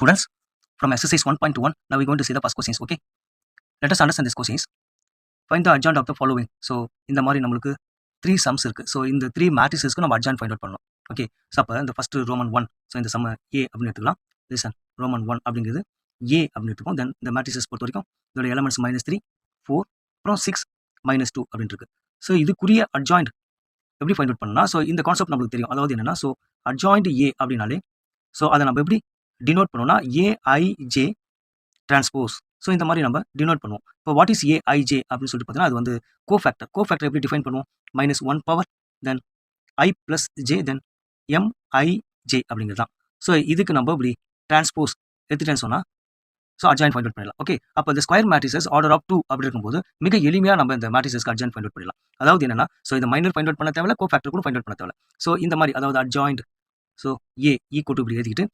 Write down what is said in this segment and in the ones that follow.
Students, from exercise 1.1, now we're going to see the first questions. Okay, let us understand this questions. Find the adjoint of the following. So இந்த மாதிரி நம்மளுக்கு 3 sums இருக்கு. So இந்த 3 matricesக்கு நம்ம adjoint find out பண்ணணும். Okay, so அப்போ இந்த first Roman 1, so இந்த சம்ம ஏ அப்படின்னு எடுத்துக்கலாம். லிசன், ரோமன் 1 அப்படிங்கிறது ஏ அப்படின்னு எடுத்துக்கோம். தென் இந்த மேட்ரிசஸ் பொறுத்த வரைக்கும் இதோட எலமெண்ட்ஸ் -3, 4, அப்புறம் 6, -2 அப்படின்னு இருக்கு. ஸோ இதுக்குரிய adjoint எப்படி ஃபைண்ட் அவுட் பண்ணா? ஸோ இந்த கான்செப்ட் நம்மளுக்கு தெரியும். அதாவது என்னன்னா, ஸோ adjoint ஏ அப்படின்னாலே ஸோ அதை நம்ம எப்படி டினோட் பண்ணுவோம்னா ஏஐஜே டிரான்ஸ்போஸ். ஸோ இந்த மாதிரி நம்ம டினோட் பண்ணுவோம். இப்போ வாட் இஸ் ஏஐஜே அப்படின்னு சொல்லிட்டு பார்த்தீங்கன்னா, அது வந்து கோஃபேக்டர். கோஃபேக்டர் எப்படி டிஃபைன் பண்ணுவோம்? -1 பவர் தென் ஐ ப்ளஸ் ஜே தென் எம்ஐஜே அப்படிங்கிறது தான். ஸோ இதுக்கு நம்ம இப்படி டிரான்ஸ்போஸ் எடுத்துட்டேன்னு சொன்னால் ஸோ அட்ஜாயின் ஃபைண்ட் அவுட் பண்ணிடலாம். ஓகே, அப்போ இந்த ஸ்கொயர் மேட்ரிசஸ் ஆர்டர் ஆஃப் 2 அப்படி இருக்கும்போது மிக எளிமையாக நம்ம இந்த மேட்ரிசஸ்க்கு அட்ஜாயின் ஃபைண்ட் அவுட் பண்ணிடலாம். அதாவது என்னன்னா, ஸோ இந்த மைனர் ஃபைண்ட் அவுட் பண்ண தேவையில்ல, கோஃபேக்டர் கூட ஃபைண்ட் அவுட் பண்ண தேவையில்ல. ஸோ இந்த மாதிரி அதாவது adjoint so A equal to இப்படி எழுதிக்கிட்டு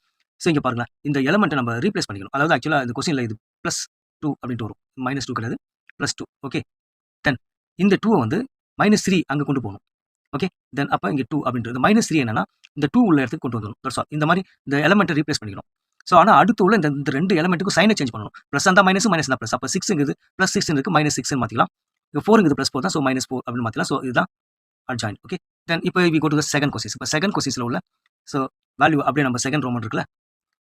ஸோ இங்கே பாருங்களேன், இந்த எலமெண்ட்டை நம்ம ரீப்ளேஸ் பண்ணிக்கணும். அதாவது ஆக்சுவலாக இந்த கொஸ்டினில் இது +2 அப்படின்ட்டு வரும். -2 கிடையாது, +2. ஓகே, தென் இந்த 2 வந்து -3 அங்கே கொண்டு போகணும். ஓகே, தென் அப்போ இங்கே 2 அப்படின்றது -3 என்னன்னா இந்த 2 உள்ள இடத்துக்கு கொண்டு வந்துடும். That's all. இந்த மாதிரி இந்த எலமெண்ட்டை ரீப்ளேஸ் பண்ணிக்கணும். ஸோ ஆனால் அடுத்து உள்ள இந்த ரெண்டு எலமெண்ட்டுக்கும் சைனை சேஞ்ச் பண்ணணும். ப்ளஸ் அந்த மைனஸ் தான் ப்ளஸ். அப்போ 6ங்கிறது +6 இருக்கு, -6 மாற்றிக்கலாம். இப்போ 4ங்கிறது +4 தான். ஸோ -4 அப்படின்னு மாற்றிக்கலாம். ஸோ இதுதான் அட்ஜாயிண்ட். ஓகே, தென் இப்போ we go to the second question. இப்போ செகண்ட் கொஸ்டின்ஸில் உள்ள ஸோ வேல்யூ அப்படியே நம்ம செகண்ட் ரோமன் இருக்குல்ல,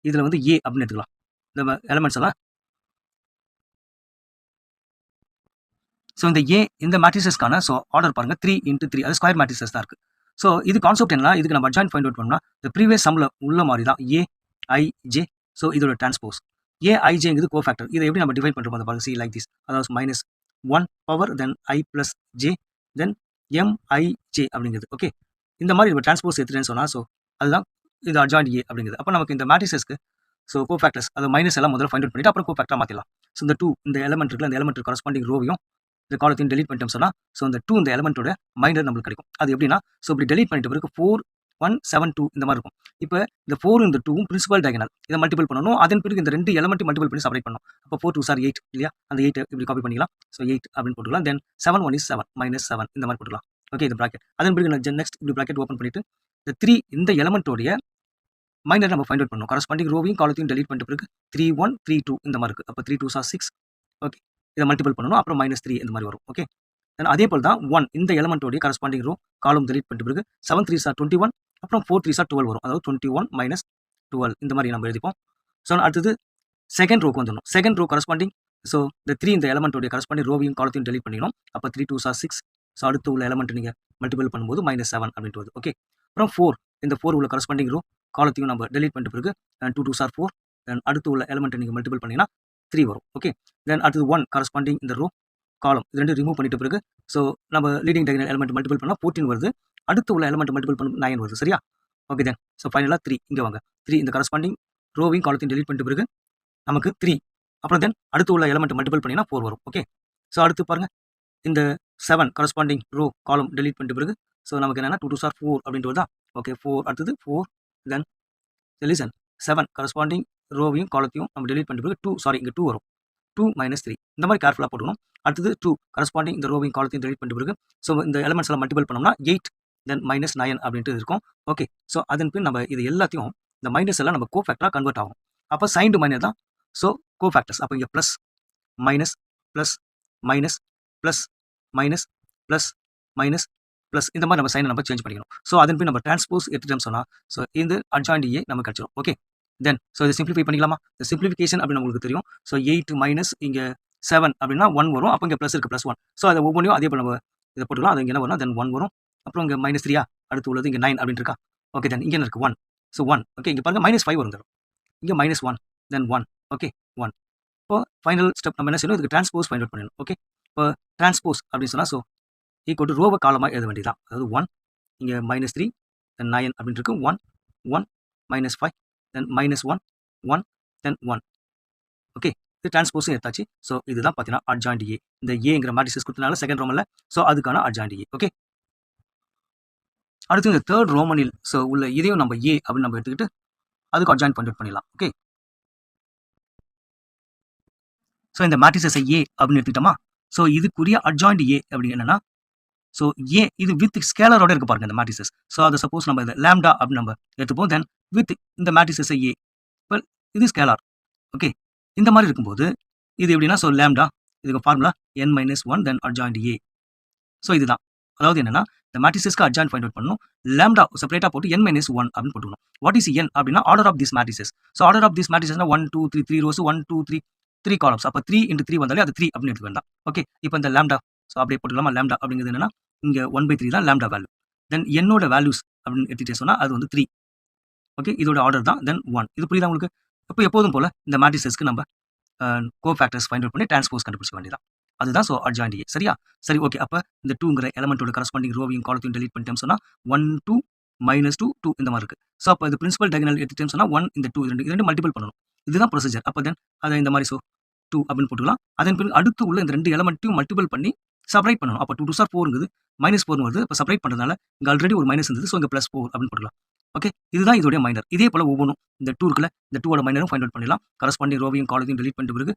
இதில் வந்து ஏ அப்படின்னு எடுத்துக்கலாம். இந்த எலமெண்ட்ஸ் எல்லாம் ஸோ இந்த ஏ இந்த மேட்ரிசஸ்க்கான ஸோ ஆர்டர் பாருங்க 3x3, அது ஸ்கொயர் மேட்ரிசஸ் தான் இருக்கு. ஸோ இது கான்செப்ட் என்ன, இதுக்கு நம்ம அட்ஜாயிண்ட் ஃபைண்ட் அவுட் பண்ணோம்னா இந்த ப்ரீவியஸ் சம்ல உள்ள மாதிரி தான் ஏஐஜே. ஸோ இதோட டிரான்ஸ்போஸ் ஏஐஜேங்கிறது கோஃபேக்டர். இதை எப்படி நம்ம டிவைட் பண்ணுறோம்? அந்த பாருங்க, சி லைக் திஸ். அதாவது -1 பவர் தென் ஐ ப்ளஸ் ஜே தென் எம்ஐஜே அப்படிங்கிறது. ஓகே, இந்த மாதிரி நம்ம டிரான்ஸ்போஸ் எடுத்துட்டேன்னு சொன்னால் ஸோ அதுதான் இது அட்ஜாயிண்ட் ஏ அப்படிங்கிறது. அப்போ நமக்கு இந்த மேட்ரிசஸ்க்கு ஸோ கோஃபேக்டர்ஸ் அது மைனஸ் எல்லாம் முதல்ல ஃபைண்ட் அவுட் பண்ணிட்டு அப்புறம் கோஃபேக்டராக மாற்றிடலாம். ஸோ இந்த 2 இந்த எலமெண்ட் இருக்குல்ல, இந்த எலமெண்ட் கரஸ்பாண்டிங் ரோவையும் இந்த காலத்தையும் டெலிட் பண்ணிட்டோம் சொன்னால் ஸோ இந்த 2 இந்த எலமெண்ட்டோட மைனர் நம்மளுக்கு கிடைக்கும். அது எப்படின்னா, ஸோ இப்படி டெலிட் பண்ணிட்டு பிறகு 4, 1, 7, 2 இந்த மாதிரி இருக்கும். இப்போ இந்த 4 இந்த 2 பிரின்சிபல் டயகனல் இதை மல்டிபிள் பண்ணணும். அதன் பிறகு இந்த ரெண்டு எலமெண்ட் மல்டிபிள் பண்ணி செப்பரேட் பண்ணணும். அப்போ 4 2 8 இல்லையா, அந்த 8 இப்படி காப்பி பண்ணிக்கலாம். ஸோ 8 அப்படின்னு போட்டுக்கலாம். தென் 7 1 is 7 -7 இந்த மாதிரி போட்டுக்கலாம். ஓகே, இந்த ப்ராக்கெட். அதன் பிறகு நெக்ஸ்ட் இப்படி ப்ராக்கெட் ஓப்பன் பண்ணிட்டு இந்த 3 இந்த எலமெண்ட்டோடைய மைனர் நம்ம ஃபைண்ட் அவுட் பண்ணணும். கரஸ்பாண்டிங் ரோவையும் காலத்தையும் டெலிட் பண்ணிட்டு பிறகு 3 1 3 2 இந்த மாதிரி இருக்கு. அப்போ 3 2s are 6. ஓகே, இதை மல்டிபிள் பண்ணணும். அப்புறம் -3 இந்த மாதிரி வரும். ஓகே, அதே போல் தான் 1 இந்த எலமெண்ட்டோடைய கரஸ்பாண்டிங் ரோ காலம் டெலிட் பண்ணிட்டு பிறகு 7 3s are 21, அப்புறம் 4 3s are 12 வரும். அதாவது 21 - 12 இந்த மாதிரி நம்ம எழுதிப்போம். ஸோ அடுத்தது செகண்ட் ரோக்கு வந்துடணும். செகண்ட் ரோ கரஸ்பாண்டிங் ஸோ இந்த 3 இந்த எலமெண்ட்டோடைய கரஸ்பாண்டிங் ரோவையும் காலத்தையும் டெலிட் பண்ணிக்கணும். அப்போ 3 2s are 6. ஸோ அடுத்து உள்ள எலமெண்ட் நீங்கள் மல்டிபிள் பண்ணும்போது -7 அப்படின்ட்டு வருது. ஓகே, அப்புறம் 4 இந்த 4 உள்ள கரஸ்பாண்டிங் ரோ காலத்தையும் நம்ம டெலிட் பண்ணிட்டு பிறகு 2 2s are 4. தென் அடுத்து உள்ள எலமெண்ட்டை நீங்கள் மல்டிபிள் பண்ணிங்கன்னா 3 வரும். ஓகே, தென் அடுத்தது 1 கரஸ்பாண்டிங் இந்த ரோ காலம் இது ரெண்டு ரிமூவ் பண்ணிட்டு பிறகு ஸோ நம்ம லீடிங் டயகனல் எலமெண்ட் மல்டிபிள் பண்ணால் 14 வருது. அடுத்து உள்ள எலமெண்ட் மல்டிபிள் பண்ண 9 வருது. சரியா? ஓகே, தென் ஸோ ஃபைனலாக 3 இங்கே வாங்க. 3 இந்த கரஸ்பாண்டிங் ரோவையும் காலத்தையும் டெலிட் பண்ணிட்டு பிறகு நமக்கு 3. அப்புறம் தென் அடுத்து உள்ள எலமெண்ட் மல்டிபிள் பண்ணினா 4 வரும். ஓகே, ஸோ அடுத்து பாருங்க, இந்த 7 கரஸ்பாண்டிங் ரோ காலம் டெலிட் பண்ணிட்டு பிறகு ஸோ நமக்கு என்னன்னா 2 2s are 4 அப்படின்ட்டு வருதா? ஓகே, 4 அடுத்தது 4 தென் லிசன் 7 கரஸ்பாண்டிங் ரோவையும் காலத்தையும் நம்ம டெலிட் பண்ணிட்டு பிறகு 2 சாரி இங்கே 2 வரும். 2 -3 இந்த மாதிரி கேர்ஃபுல்லாக போட்டுக்கணும். அடுத்தது 2 கரஸ்பாண்டிங் இந்த ரோவையும் காலத்தையும் டெலிட் பண்ணிட்டு பிறகு ஸோ இந்த எலமெண்ட்ஸ் எல்லாம் மல்டிபிள் பண்ணோம்னா 8 தென் -9 அப்படின்ட்டு இருக்கும். ஓகே, ஸோ அதன் பின் நம்ம இது எல்லாத்தையும் இந்த மைனஸ் எல்லாம் நம்ம கோஃபேக்டராக கன்வெர்ட் ஆகும். அப்போ சைன்டு மைனர் தான் ஸோ கோஃபேக்டர்ஸ். அப்போ இங்கே plus minus plus minus plus minus plus minus plus இந்த மாதிரி நம்ம சைனை நம்ம சேஞ்ச் பண்ணிக்கணும். ஸோ அதன் பின் நம்ம டிரான்ஸ்போஸ் எடுத்துட்டோம் சொன்னால் ஸோ இந்த அட்ஜாயிண்ட் ஏ நமக்கு கிடச்சிடும். ஓகே, தென் ஸோ இதை சிம்பிளிஃபை பண்ணிக்கலாமா? இந்த சிம்பிளிஃபிகேஷன் அப்படின்னு உங்களுக்கு தெரியும். ஸோ 8 மைனஸ் இங்கே 7 அப்படின்னா 1 வரும். அப்போ இங்கே ப்ளஸ் இருக்குது +1. ஸோ அதை ஒவ்வொன்றையும் அதே போல் நம்ம இதை போட்டுக்கலாம். அது இங்கே என்ன வரும்? தென் 1 வரும். அப்புறம் இங்கே -3 அடுத்து உள்ளது இங்கே 9 அப்படின்ட்டு இருக்கா? ஓகே, தென் இங்கே இருக்குது 1. ஸோ 1. ஓகே, இங்கே பாருங்கள் -5 வரும். தரும் இங்கே -1 தென் 1. ஓகே, 1. இப்போ ஃபைனல் ஸ்டெப் நம்ம என்ன செய்யணும்? இதுக்கு டிரான்ஸ்போஸ் ஃபைண்ட் அவுட் பண்ணணும். ஓகே, இப்போ டிரான்ஸ்போஸ் அப்படின்னு சொன்னால் ஸோ ஈக்குவல் டு ரோவை காலமாக எழுத வேண்டியதான். அதாவது 1 இங்கே -3 தென் 9 அப்படின்னு இருக்கு. 1 1 -5 தென் -1 1 தென் 1. ஓகே, இது டிரான்ஸ்போஸும் எடுத்தாச்சு. ஸோ இதுதான் பார்த்தீங்கன்னா அட்ஜாயிண்ட் ஏ. இந்த ஏங்கிற மேட்ரிசஸ் கொடுத்தனால செகண்ட் ரோமனில் ஸோ அதுக்கான அட்ஜாயிண்ட் ஏ. ஓகே, அடுத்து இந்த தேர்ட் ரோமனில் ஸோ உள்ள இதையும் நம்ம ஏ அப்படின்னு நம்ம எடுத்துக்கிட்டு அதுக்கு அட்ஜாயிண்ட் ஃபைண்ட் அவுட் பண்ணிடலாம். ஓகே, ஸோ இந்த மேட்ரிசஸை ஏ அப்படின்னு எடுத்துக்கிட்டோமா? ஸோ இதுக்குரிய அட்ஜாயிண்ட் ஏ அப்படி என்னன்னா ஸோ ஏ இது வித் ஸ்கேலரோட இருக்கு பாருங்க இந்த மேட்ரிசஸ். ஸோ அதை சப்போஸ் நம்ம இதை லேம்டா அப்படின்னு நம்ம எடுத்துப்போம். தென் வித் இந்த மேட்ரிசஸை ஏ இப்போ இது ஸ்கேலார். ஓகே. இந்த மாதிரி இருக்கும்போது இது எப்படின்னா ஸோ லேம்டா இதுக்கு formula n minus one then adjoint A. So இதுதான். அதாவது என்னன்னா இந்த மேட்ரிசஸ்க்கு அட்ஜாயிண்ட் ஃபைண்ட் அவுட் பண்ணணும். லேம்டா செப்பரேட்டா போட்டு n மைனஸ் ஒன் அப்படின்னு போட்டுக்கணும். வாட் இஸ் n அப்படின்னா order of this matrices. So order of this மேட்ரிசஸ்னா 1 2 3 3 ரோஸ் 1 2 3 3 காலம்ஸ். அப்போ 3 into 3 வந்தாலே அது 3 அப்படின்னு எடுத்துக்க வேண்டாம். ஓகே. இப்போ இந்த லேம்டா ஸோ அப்படியே போட்டுக்கலாமா? லேம்டா அப்படிங்கிறது என்னன்னா இங்க 1/3 தான் லேம்டா வேல்யூ. தென் என்னோட வேல்யூஸ் அப்படின்னு எடுத்துட்டே சொன்னா அது வந்து 3. ஓகே. இதோட ஆர்டர் தான். தென் 1. இது புரியுதா உங்களுக்கு? இப்போ எப்போதும் போல இந்த மேட்ரிசஸ்க்கு நம்ம கோஃபேக்டர்ஸ் ஃபைண்ட் அவுட் பண்ணி டிரான்ஸ்போஸ் கண்டுபிடிச்ச வேண்டியதான். அதுதான் ஸோ அட்ஜாயிண்ட் ஏ. சரியா? சரி, ஓகே. அப்போ இந்த 2ங்கிற எலமெண்ட்டோட கரஸ்பாண்டிங் ரோவையும் காலத்தையும் டெலீட் பண்ணிட்டோம் சொன்னா 1 2 மைனஸ் 2 2 இந்த மாதிரி இருக்கு. ஸோ அப்போ இது பிரின்சிபல் டயகனல் எடுத்துட்டோம் சொன்னா 1 இந்த 2 2 மல்டிபிள் பண்ணணும். இதுதான் ப்ரொசீஜர். அப்போ தென் அதை இந்த மாதிரி ஸோ 2 அப்படின்னு போட்டுக்கலாம். அதன் பிறகு அடுத்து உள்ள இந்த 2 எலமெண்ட்டையும் மல்டிபிள் பண்ணி செப்பரேட் பண்ணணும். அப்போ 2 2 சார் 4ங்குது மைனஸ் 4 வருது. இப்போ செப்பரேட் பண்ணுறதுனால இங்கே ஆல்ரெடி ஒரு மைனஸ் இருந்தது. ஸோ இங்கே +4 அப்படின்னு போட்டுக்கலாம். ஓகே. இதுதான் இதோடைய மைனர். இதே போல ஒவ்வொன்றும் இந்த 2 இருக்குல்ல இந்த 2ஓட மைனரும் ஃபைண்ட் அவுட் பண்ணிடலாம். கரஸ்பாண்டிங் ரோவையும் காலத்தையும் டெலீட் பண்ணிட்டு பிறகு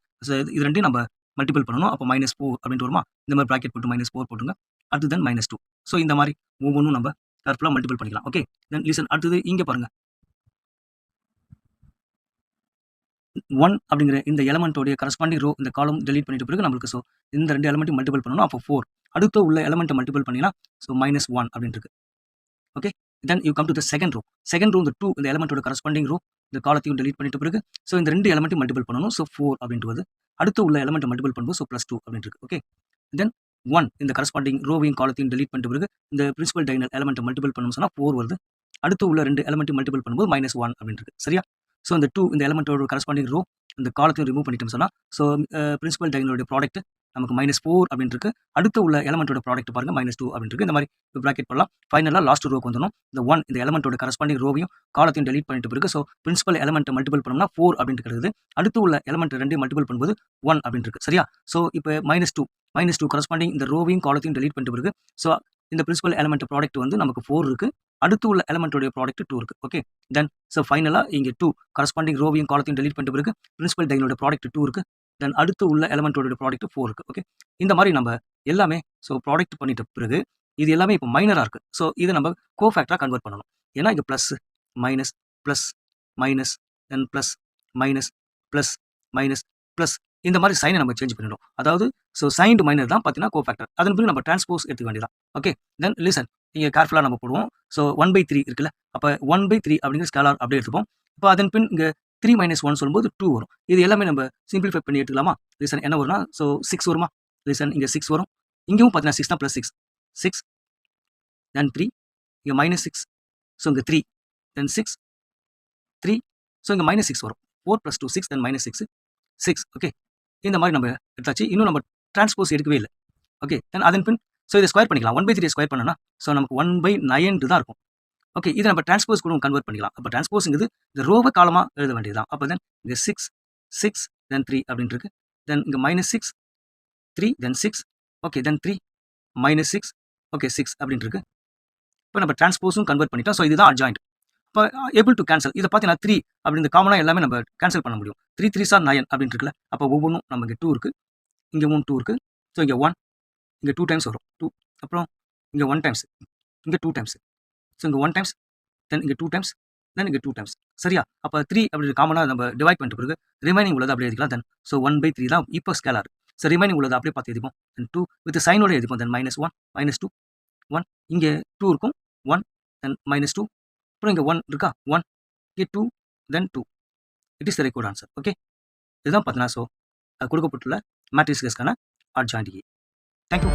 இது ரெண்டையும் நம்ம மல்டிபிள் பண்ணணும். அப்போ -4 அப்படின்ட்டு வருமா? இந்த மாதிரி ப்ராக்கெட் போட்டு -4 போட்டுங்க. அடுத்து தென் -2. ஸோ இந்த மாதிரி ஒவ்வொன்றும் நம்ம கேர்ஃபுல்லாக மல்டிபிள் பண்ணிக்கலாம். ஓகே. தென் லிசன். அடுத்தது இங்கே பாருங்க 1 அப்படிங்கிற இந்த எலமெண்ட்டோடைய கரஸ்பாண்டிங் ரோ இந்த காலம் டெலீட் பண்ணிட்ட பிறகு நம்மளுக்கு ஸோ இந்த 2 எலமெண்ட்டையும் மல்டிபிள் பண்ணணும். அப்போ 4. அடுத்து உள்ள எலமெண்ட்டை மல்டிபிள் பண்ணினா ஸோ -1 அப்படின்னு இருக்கு. Okay. Then you come to the second row. Second row இந்த 2 இந்த எலமெண்ட்டோட கரஸ்பாண்டிங் ரோ இந்த காலத்தையும் டெலீட் பண்ணிட்ட பிறகு ஸோ இந்த 2 எலமெண்ட்டையும் மல்டிபிள் பண்ணணும். ஸோ 4 அப்படின்ட்டு வருது. அடுத்து உள்ள எலமெண்ட்டை மல்டிபிள் பண்ணும்போது ஸோ +2 அப்படின்ட்டு இருக்கு. ஓகே. தென் 1 இந்த கரஸ்பாண்டிங் ரோவையும் காலத்தையும் டெலீட் பண்ணிட்ட பிறகு இந்த பிரின்சிபல் டயகனல் எலமெண்ட்டை மல்டிபிள் பண்ணணும் சொன்னா 4 வருது. அடுத்து உள்ள 2 எலமெண்ட்டையும் மல்டிபிள் பண்ணும்போது -1 அப்படின்னு இருக்கு. சரியா? ஸோ இந்த 2 இந்த எலமெண்ட்டோட கரஸ்பாண்டிங் ரோ இந்த காலத்தையும் ரிமூவ் பண்ணிட்டோம் சொன்னா ஸோ பிரின்சிபல் டயகனலோட ப்ராடக்ட் நமக்கு -4 அப்படின்னு இருக்கு. அடுத்து உள்ள எலமெண்ட்டோட ப்ராடக்ட் பாருங்க -2 அப்படின்னு இருக்கு. இந்த மாதிரி ப்ராக்கெட் பண்ணலாம். ஃபைனலாக லாஸ்ட் ரோக்கு வந்துடும். இந்த 1 இந்த எலமெண்ட்டோட கரஸ்பாண்டிங் ரோவையும் காலத்தையும் டெலீட் பண்ணிட்டு பிறகு ஸோ பிரின்சிபல் எலமெண்ட்டை மல்டிபிள் பண்ணோம்னா 4 அப்படின்ட்டு கிடையாது. அடுத்து உள்ள எலமெண்ட் 2 மல்டிபிள் பண்ணும்போது 1 அப்படின்னு இருக்கு. சரியா? ஸோ இப்போ -2 கரஸ்பாண்டிங் இந்த ரோவையும் காலத்தையும் டெலீட் பண்ணிட்டு பிறகு ஸோ இந்த பிரின்சிபல் எலமெண்ட் ப்ராடக்ட் வந்து நமக்கு 4 இருக்கு. அடுத்து உள்ள எலமெண்ட்டோட ப்ராடக்ட் 2 இருக்கு. ஓகே. தென் ஸோ ஃபைனலாக இங்கே 2 கரஸ்பாண்டிங் ரோவையும் காலத்தையும் டெலீட் பண்ணிட்ட பிறகு பிரின்சிபல் டயகனலோட ப்ராடக்ட் 2 இருக்கு. தென் அடுத்து உள்ள எலமெண்ட்டோட ப்ராடக்ட் 4 இருக்கு. ஓகே. இந்த மாதிரி நம்ம எல்லாமே ஸோ ப்ராடக்ட் பண்ணிட்ட பிறகு இது எல்லாமே இப்போ மைனராக இருக்கு. ஸோ இதை நம்ம கோஃபேக்டராக கன்வெர்ட் பண்ணணும். ஏன்னா இங்கே ப்ளஸ் மைனஸ் ப்ளஸ் மைனஸ் தென் plus minus plus minus plus இந்த மாதிரி சைனை நம்ம சேஞ்ச் பண்ணிடும். அதாவது ஸோ சைன்டு மைனர் தான் பார்த்தீங்கன்னா கோஃபேக்டர். அதன் பிறகு நம்ம டிரான்ஸ்போஸ் எடுத்துக்க வேண்டியதான். ஓகே. தென் லிசன். இங்கே கேர்ஃபுல்லாக நம்ம போடுவோம். ஸோ 1/3 இருக்குல்ல. அப்போ 1/3 அப்படிங்கிற ஸ்கேலார் அப்படியே எடுத்துப்போம். இப்போ அதன் பின் இங்கே 3 - 1 சொல்லும்போது 2 வரும். இது எல்லாமே நம்ம சிம்பிளிஃபை பண்ணி எடுத்துக்கலாமா? லிசன் என்ன வரும்னா ஸோ 6 வருமா? லிசன் இங்கே 6 வரும். இங்கேயும் பார்த்தீங்கன்னா 6 தான் +6 6 தென் 3 இங்கே -6 ஸோ இங்கே 3 தென் 6 3 ஸோ இங்கே -6 வரும். 4 + 2 6 தென் -6 6. ஓகே. இந்த மாதிரி நம்ம எடுத்தாச்சு. இன்னும் நம்ம டிரான்ஸ்போஸ் எடுக்கவே இல்லை. ஓகே. தென் அதன் பின் ஸோ இதை ஸ்கொயர் பண்ணிக்கலாம். 1/3 ஸ்கொயர் பண்ணனா ஸோ நமக்கு 1/9 தான் இருக்கும். ஓகே. இதை நம்ம டிரான்ஸ்போஸ் கூட கன்வெர்ட் பண்ணிக்கலாம். அப்போ டிரான்ஸ்போஸ்ங்கிறது இந்த ரோவை காலமாக எழுத வேண்டியதுதான். அப்போ தென் இங்கே 6 தென் 3 அப்படின்ட்டு இருக்கு. தென் இங்கே -6 3 தென் 6 ஓகே. தென் 3 -6 ஓகே 6 அப்படின்ட்டு இருக்கு. இப்போ நம்ம டிரான்ஸ்போஸும் கன்வெர்ட் பண்ணிட்டோம். ஸோ இதுதான் அட்ஜாயிண்ட். இப்போ ஏபிள் டு கேன்சல். இதை பார்த்தீங்கன்னா 3 அப்படின்னு காமனாக எல்லாமே நம்ம கேன்சல் பண்ண முடியும். 3 3 சார் 9 அப்படின்ட்டு இருக்குல்ல. அப்போ ஒவ்வொன்றும் நமக்கு 2 இருக்கு. இங்கேயும் 2 இருக்கு. ஸோ இங்கே 1 இங்கே 2 டைம்ஸ் வரும் 2 அப்புறம் இங்கே 1 டைம்ஸ் இங்கே 2 டைம்ஸ் ஸோ இங்கே 1 டைம்ஸ் தென் இங்கே 2 டைம்ஸ் தென் இங்கே 2 டைம்ஸ். சரியா? அப்போ 3 அப்படி காமனாக நம்ம டிவைட் பண்ணிட்டு பிறகு ரிமைனிங் உள்ளது அப்படியே எழுதிக்கலாம். தென் ஸோ 1/3 தான் இப்போ ஸ்கேலார். ஸோ ரிமைனிங் உள்ளது அப்படியே பார்த்து எழுதிப்போம். தென் 2 வித் சைனோட எழுதிப்போம். தென் -1 -2 1 இங்கே 2 இருக்கும் 1 தென் -2 அப்புறம் இங்கே 1 இருக்கா 1 இங்கே 2 தென் 2. It is the required answer. Okay. இதுதான் பார்த்தீங்கன்னா ஸோ கொடுக்கப்பட்டுள்ள மேட்ரிக்ஸ்க்கான அட்ஜாயிண்ட் ஏ. தேங்க்யூ.